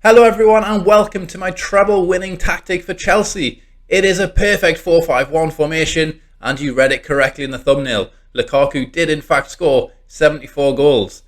Hello everyone and welcome to my treble winning tactic for Chelsea. It is a perfect 4-5-1 formation and you read it correctly in the thumbnail. Lukaku did in fact score 74 goals.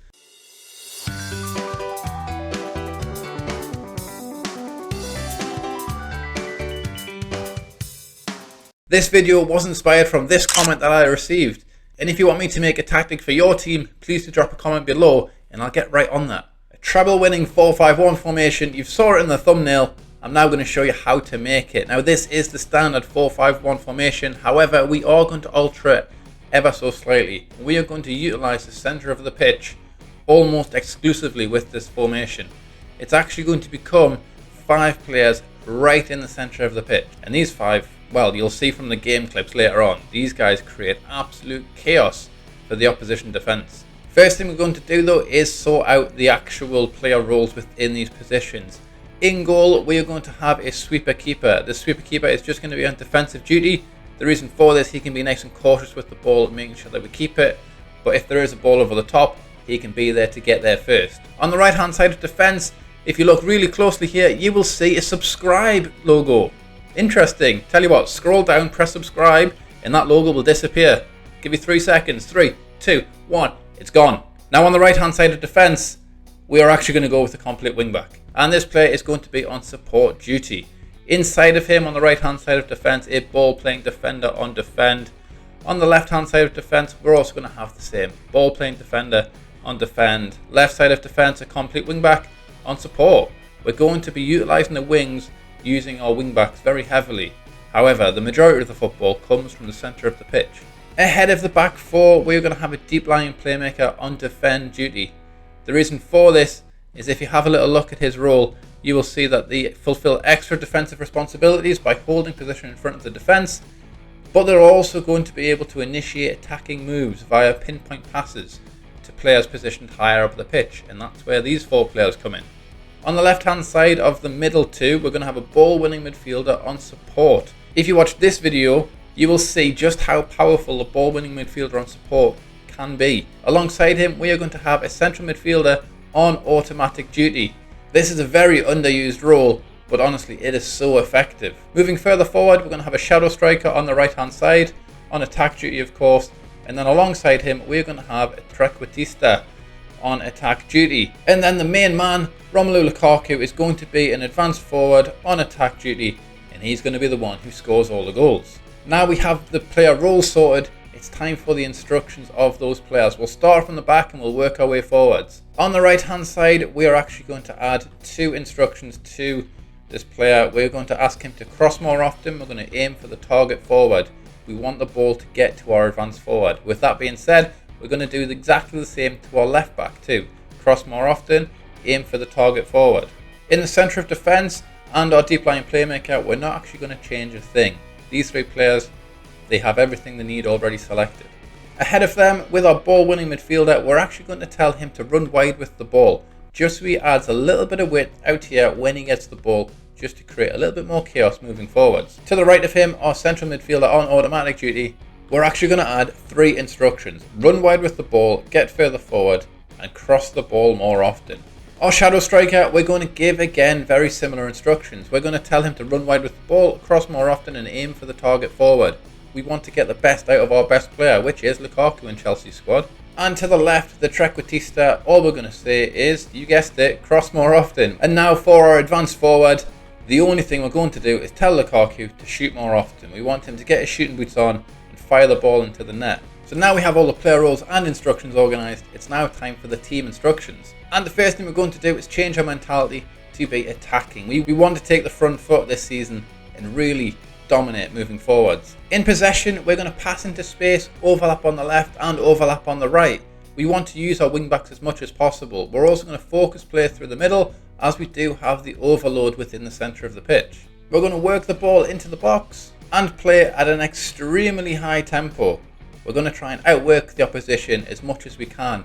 This video was inspired from this comment that I received, and if you want me to make a tactic for your team, please do drop a comment below and I'll get right on that. Treble winning 4-5-1 formation, you saw it in the thumbnail. I'm now going to show you how to make it. Now this is the standard 4-5-1 formation, however we are going to alter it ever so slightly. We are going to utilise the centre of the pitch almost exclusively with this formation. It's actually going to become 5 players right in the centre of the pitch, and these 5, well, you'll see from the game clips later on, these guys create absolute chaos for the opposition defence. First thing we're going to do though is sort out the actual player roles within these positions. In goal, we are going to have a sweeper keeper. The sweeper keeper is just going to be on defensive duty. The reason for this, he can be nice and cautious with the ball, making sure that we keep it. But if there is a ball over the top, he can be there to get there first. On the right hand side of defence, if you look really closely here, you will see a subscribe logo. Interesting. Tell you what, scroll down, press subscribe, and that logo will disappear. Give you 3 seconds. 3, 2, 1. It's gone. Now on the right hand side of defence, we are actually going to go with a complete wing back. And this player is going to be on support duty. Inside of him on the right hand side of defence, a ball playing defender on defend. On the left hand side of defence, we're also going to have the same. Ball playing defender on defend. Left side of defence, a complete wing back on support. We're going to be utilising the wings using our wing backs very heavily. However, the majority of the football comes from the centre of the pitch. Ahead of the back 4, we're going to have a deep lying playmaker on defend duty. The reason for this is if you have a little look at his role, you will see that they fulfill extra defensive responsibilities by holding position in front of the defence, but they're also going to be able to initiate attacking moves via pinpoint passes to players positioned higher up the pitch, and that's where these 4 players come in. On the left hand side of the middle 2, we're going to have a ball winning midfielder on support. If you watch this video, you will see just how powerful the ball winning midfielder on support can be. Alongside him, we are going to have a central midfielder on automatic duty. This is a very underused role, but honestly it is so effective. Moving further forward, we're going to have a shadow striker on the right hand side, on attack duty of course, and then alongside him we're going to have a trequartista on attack duty. And then the main man, Romelu Lukaku, is going to be an advanced forward on attack duty, and he's going to be the one who scores all the goals. Now we have the player roles sorted, it's time for the instructions of those players. We'll start from the back and we'll work our way forwards. On the right hand side, we are actually going to add 2 instructions to this player. We're going to ask him to cross more often. We're going to aim for the target forward. We want the ball to get to our advanced forward. With that being said, we're going to do exactly the same to our left back too. Cross more often, aim for the target forward. In the centre of defence and our deep lying playmaker, we're not actually going to change a thing. These 3 players, they have everything they need already selected. Ahead of them, with our ball winning midfielder, we're actually going to tell him to run wide with the ball, just so he adds a little bit of width out here when he gets the ball, just to create a little bit more chaos moving forwards. To the right of him, our central midfielder on automatic duty, we're actually going to add 3 instructions. Run wide with the ball, get further forward, and cross the ball more often. Our shadow striker, we're going to give again very similar instructions. We're going to tell him to run wide with the ball, cross more often, and aim for the target forward. We want to get the best out of our best player, which is Lukaku in Chelsea's squad. And to the left, the trequartista, all we're going to say is, you guessed it, cross more often. And now for our advanced forward, the only thing we're going to do is tell Lukaku to shoot more often. We want him to get his shooting boots on and fire the ball into the net. So now we have all the player roles and instructions organised, it's now time for the team instructions. And the first thing we're going to do is change our mentality to be attacking. We want to take the front foot this season and really dominate moving forwards. In possession, we're going to pass into space, overlap on the left and overlap on the right. We want to use our wing backs as much as possible. We're also going to focus play through the middle, as we do have the overload within the centre of the pitch. We're going to work the ball into the box and play at an extremely high tempo. We're going to try and outwork the opposition as much as we can.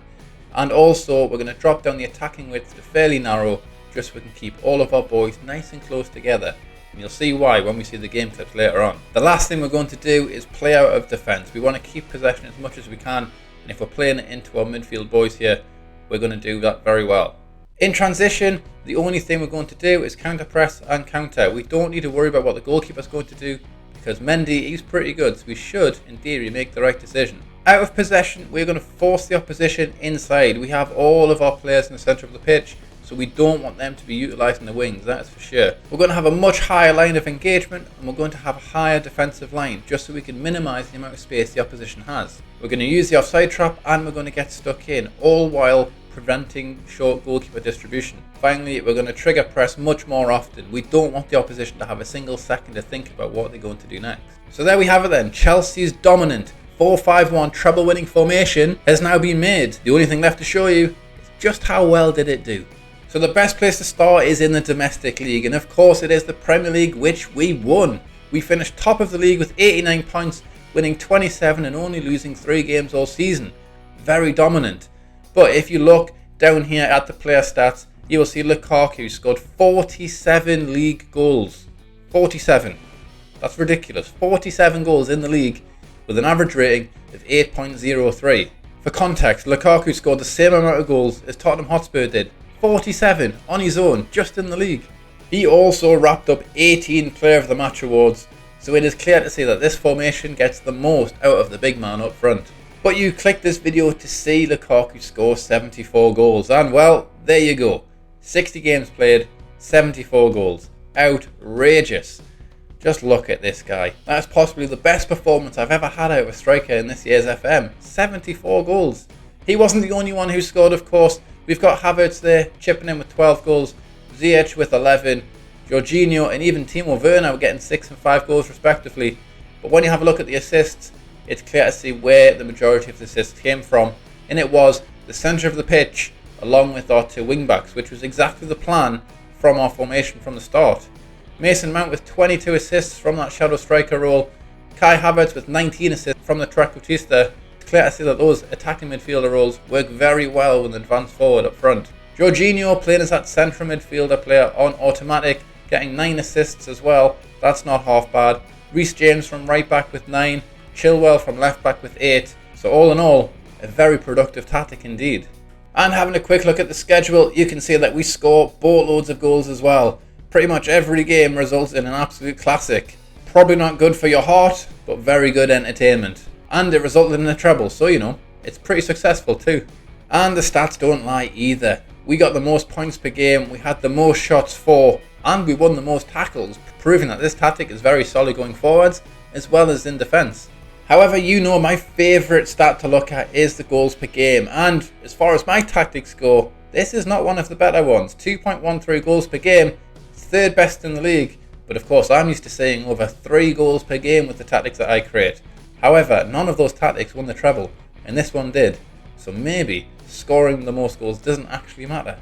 And also, we're going to drop down the attacking width to fairly narrow, just so we can keep all of our boys nice and close together. And you'll see why when we see the game clips later on. The last thing we're going to do is play out of defence. We want to keep possession as much as we can, and if we're playing it into our midfield boys here, we're going to do that very well. In transition, the only thing we're going to do is counter press and counter. We don't need to worry about what the goalkeeper's going to do because Mendy, he's pretty good, so we should, in theory, make the right decision. Out of possession, we're going to force the opposition inside. We have all of our players in the centre of the pitch, so we don't want them to be utilising the wings, that is for sure. We're going to have a much higher line of engagement, and we're going to have a higher defensive line, just so we can minimise the amount of space the opposition has. We're going to use the offside trap, and we're going to get stuck in, all while preventing short goalkeeper distribution. Finally, we're going to trigger press much more often. We don't want the opposition to have a single second to think about what they're going to do next. So there we have it then. Chelsea's dominant 4-5-1 treble winning formation has now been made. The only thing left to show you is just how well did it do. So the best place to start is in the domestic league, and of course it is the Premier League, which we won. We finished top of the league with 89 points, winning 27 and only losing 3 games all season. Very dominant. But if you look down here at the player stats, you will see Lukaku scored 47 league goals. 47. That's ridiculous. 47 goals in the league with an average rating of 8.03. For context, Lukaku scored the same amount of goals as Tottenham Hotspur did. 47 on his own, just in the league. He also wrapped up 18 Player of the Match awards, so it is clear to see that this formation gets the most out of the big man up front. But you clicked this video to see Lukaku score 74 goals, and well, there you go. 60 games played, 74 goals. Outrageous. Just look at this guy. That is possibly the best performance I've ever had out of a striker in this year's FM. 74 goals. He wasn't the only one who scored, of course. We've got Havertz there, chipping in with 12 goals. Ziyech with 11. Jorginho and even Timo Werner were getting 6 and 5 goals respectively. But when you have a look at the assists, it's clear to see where the majority of the assists came from. And it was the centre of the pitch, along with our 2 wing-backs, which was exactly the plan from our formation from the start. Mason Mount with 22 assists from that shadow striker role. Kai Havertz with 19 assists from the trequartista. It's clear to see that those attacking midfielder roles work very well with an advanced forward up front. Jorginho playing as that central midfielder player on automatic, getting 9 assists as well. That's not half bad. Reece James from right back with 9. Chilwell from left back with 8. So all in all, a very productive tactic indeed. And having a quick look at the schedule, you can see that we score boatloads of goals as well. Pretty much every game results in an absolute classic. Probably not good for your heart, but very good entertainment. And it resulted in a treble, so you know, it's pretty successful too. And the stats don't lie either. We got the most points per game, we had the most shots for, and we won the most tackles, proving that this tactic is very solid going forwards, as well as in defence. However, you know my favourite stat to look at is the goals per game, and as far as my tactics go, this is not one of the better ones. 2.13 goals per game, it's 3rd best in the league, but of course I'm used to seeing over 3 goals per game with the tactics that I create. However, none of those tactics won the treble, and this one did, so maybe scoring the most goals doesn't actually matter.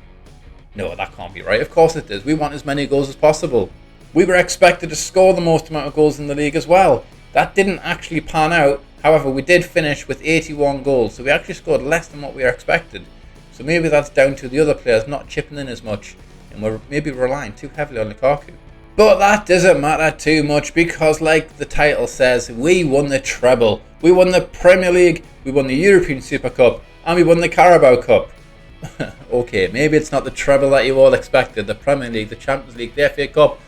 No, that can't be right, of course it does. We want as many goals as possible. We were expected to score the most amount of goals in the league as well. That didn't actually pan out, however we did finish with 81 goals, so we actually scored less than what we were expected. So maybe that's down to the other players not chipping in as much, and we're maybe relying too heavily on Lukaku. But that doesn't matter too much because, like the title says, we won the treble. We won the Premier League, we won the European Super Cup, and we won the Carabao Cup. Okay, maybe it's not the treble that you all expected, the Premier League, the Champions League, the FA Cup,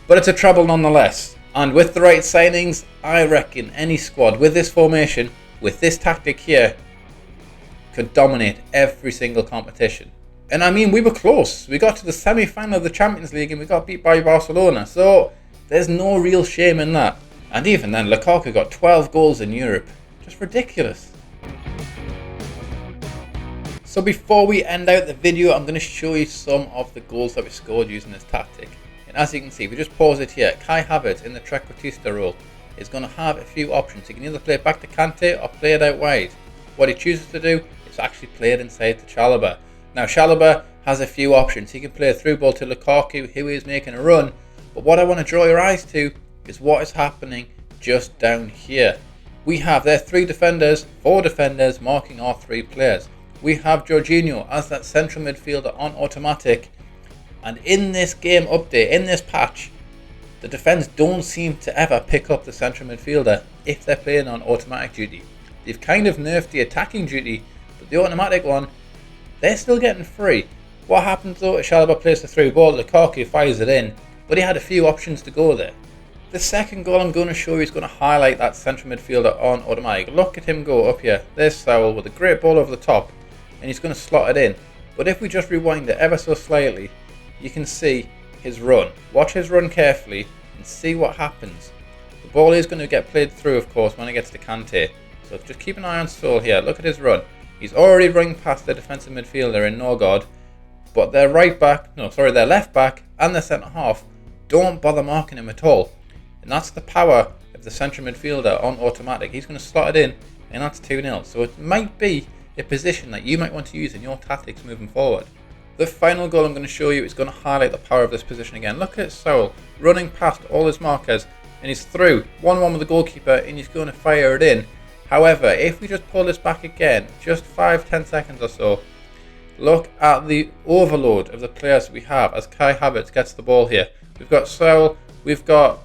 but it's a treble nonetheless. And with the right signings, I reckon any squad with this formation, with this tactic here, could dominate every single competition. And I mean, we were close. We got to the semi-final of the Champions League and we got beat by Barcelona. So there's no real shame in that. And even then, Lukaku got 12 goals in Europe. Just ridiculous. So before we end out the video, I'm going to show you some of the goals that we scored using this tactic. And as you can see, if we just pause it here, Kai Havertz in the trequartista role is going to have a few options. He can either play it back to Kante or play it out wide. What he chooses to do is actually play it inside to Chalobah. Now Chalobah has a few options. He can play a through ball to Lukaku, who is making a run. But what I want to draw your eyes to is what is happening just down here. We have their 4 defenders marking our 3 players. We have Jorginho as that central midfielder on automatic. And in this game update, in this patch, the defence don't seem to ever pick up the central midfielder if they're playing on automatic duty. They've kind of nerfed the attacking duty, but the automatic one, they're still getting free. What happens though? Chalobah plays the through ball, Lukaku fires it in, but he had a few options to go there. The second goal I'm going to show you is going to highlight that central midfielder on automatic. Look at him go up here. There's Sowell with a great ball over the top, and he's going to slot it in. But if we just rewind it ever so slightly, you can see his run. Watch his run carefully and see what happens. The ball is going to get played through, of course, when it gets to Kante. So just keep an eye on Sowell here. Look at his run. He's already running past the defensive midfielder in Norgard, but their left back and their centre half don't bother marking him at all. And that's the power of the central midfielder on automatic. He's going to slot it in, and that's 2-0. So it might be a position that you might want to use in your tactics moving forward. The final goal I'm going to show you is going to highlight the power of this position again. Look at Sowell running past all his markers, and he's through 1-1 with the goalkeeper, and he's going to fire it in. However, if we just pull this back again, just 5-10 seconds or so, look at the overload of the players we have as Kai Havertz gets the ball here. We've got Sowell, we've got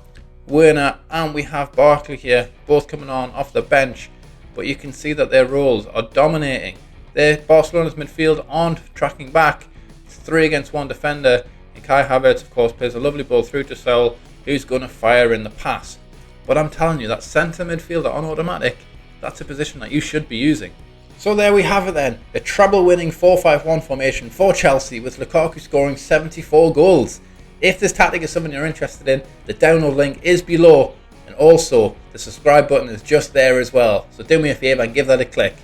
Werner, and we have Barkley here, both coming on off the bench. But you can see that their roles are dominating. Barcelona's midfield aren't tracking back. It's 3 against 1 defender. And Kai Havertz, of course, plays a lovely ball through to Sowell, who's going to fire in the pass. But I'm telling you, that centre midfielder on automatic, that's a position that you should be using. So there we have it then. A treble winning 4-5-1 formation for Chelsea with Lukaku scoring 74 goals. If this tactic is something you're interested in, the download link is below. And also, the subscribe button is just there as well. So do me a favour and give that a click.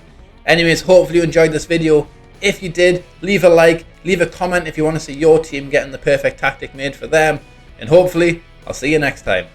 Anyways, hopefully you enjoyed this video. If you did, leave a like, leave a comment if you want to see your team getting the perfect tactic made for them. And hopefully, I'll see you next time.